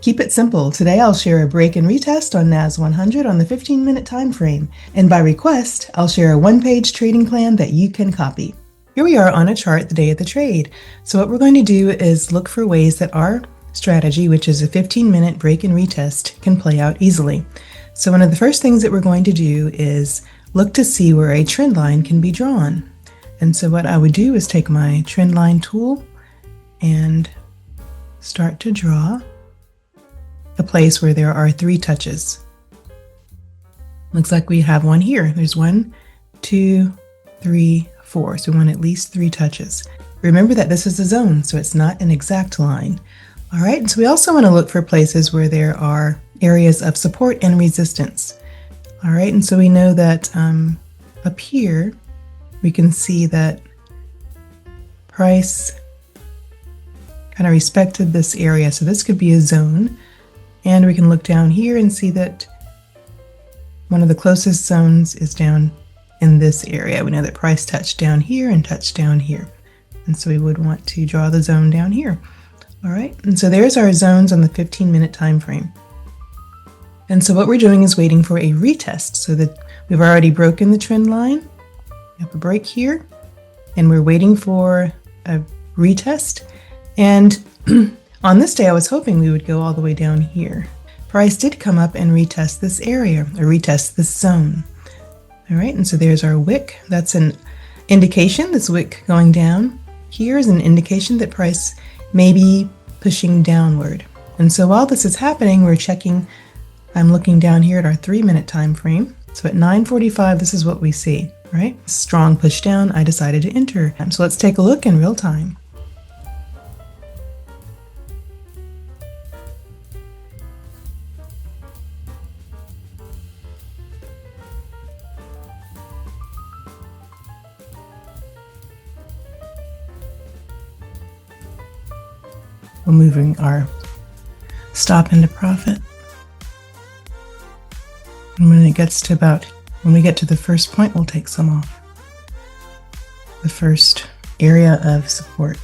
Keep it simple. Today I'll share a break and retest on NAS100 on the 15-minute time frame, and by request, I'll share a one-page trading plan that you can copy. Here we are on a chart the day of the trade. So what we're going to do is look for ways that our strategy, which is a 15-minute break and retest, can play out easily. So one of the first things that we're going to do is look to see where a trend line can be drawn. And so what I would do is take my trend line tool and start to draw a place where there are 3 touches. Looks like we have one here. There's 1, 2, 3, 4. So we want at least 3 touches. Remember that this is a zone, so it's not an exact line. All right, and so we also want to look for places where there are areas of support and resistance. All right, and so we know that up here, we can see that price kind of respected this area. So this could be a zone. And we can look down here and see that one of the closest zones is down in this area. We know that price touched down here and touched down here. And so we would want to draw the zone down here. All right, and so there's our zones on the 15-minute time frame. And so what we're doing is waiting for a retest, so that we've already broken the trend line. We have a break here, and we're waiting for a retest. And on this day, I was hoping we would go all the way down here. Price did come up and retest this area, or retest this zone. All right, and so there's our wick. That's an indication, this wick going down here is an indication that price may be pushing downward. And so while this is happening, we're checking, I'm looking down here at our 3-minute time frame. So at 9:45, this is what we see, right? Strong push down, I decided to enter. So let's take a look in real time. We're moving our stop into profit. And when it gets to when we get to the first point, we'll take some off. The first area of support.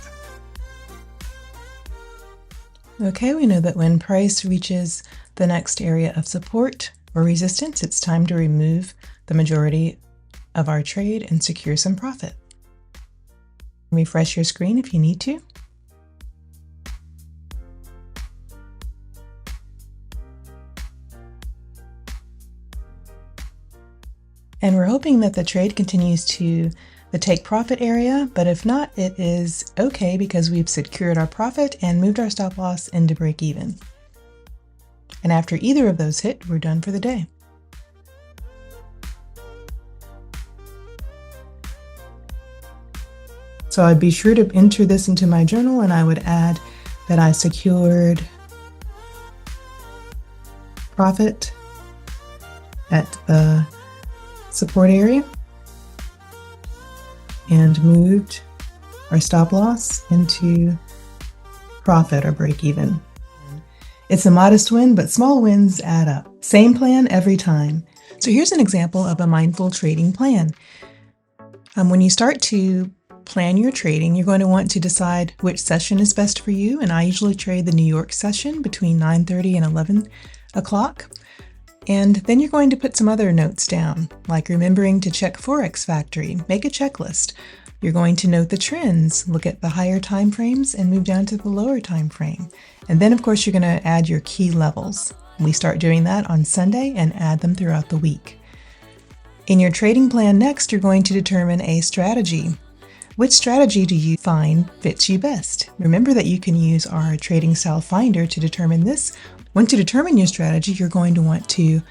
Okay, we know that when price reaches the next area of support or resistance, it's time to remove the majority of our trade and secure some profit. Refresh your screen if you need to. And we're hoping that the trade continues to the take profit area, but if not, it is okay because we've secured our profit and moved our stop loss into break even. And after either of those hit, we're done for the day. So I'd be sure to enter this into my journal, and I would add that I secured profit at the support area and moved our stop loss into profit or break even. It's a modest win, but small wins add up. Same plan every time. So here's an example of a mindful trading plan. When you start to plan your trading, you're going to want to decide which session is best for you. And I usually trade the New York session between 9:30 and 11 o'clock. And then you're going to put some other notes down, like remembering to check Forex Factory, make a checklist. You're going to note the trends, look at the higher time frames, and move down to the lower time frame. And then, of course, you're going to add your key levels. We start doing that on Sunday and add them throughout the week. In your trading plan next, you're going to determine a strategy. Which strategy do you find fits you best? Remember that you can use our trading style finder to determine this. Once you determine your strategy, you're going to want to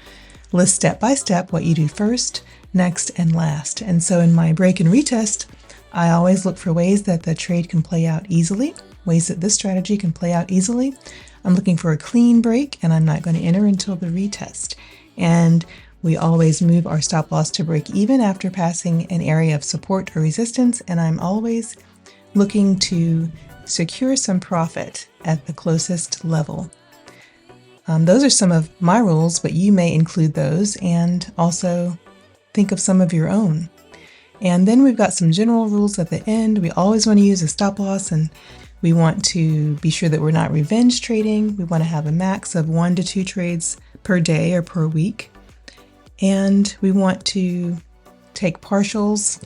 list step by step what you do first, next, and last. And so in my break and retest, I always look for ways that the trade can play out easily, ways that this strategy can play out easily. I'm looking for a clean break, and I'm not going to enter until the retest. And we always move our stop loss to break even after passing an area of support or resistance, and I'm always looking to secure some profit at the closest level. Those are some of my rules, but you may include those and also think of some of your own. And then we've got some general rules at the end. We always want to use a stop loss, and We want to be sure that we're not revenge trading. We want to have a max of 1 to 2 trades per day or per week. And we want to take partials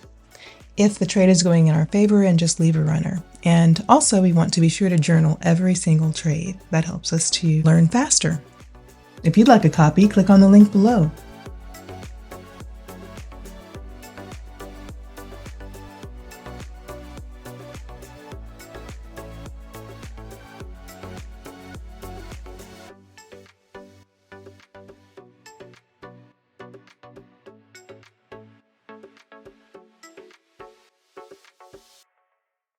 if the trade is going in our favor and just leave a runner. And also we want to be sure to journal every single trade. That helps us to learn faster. If you'd like a copy, click on the link below.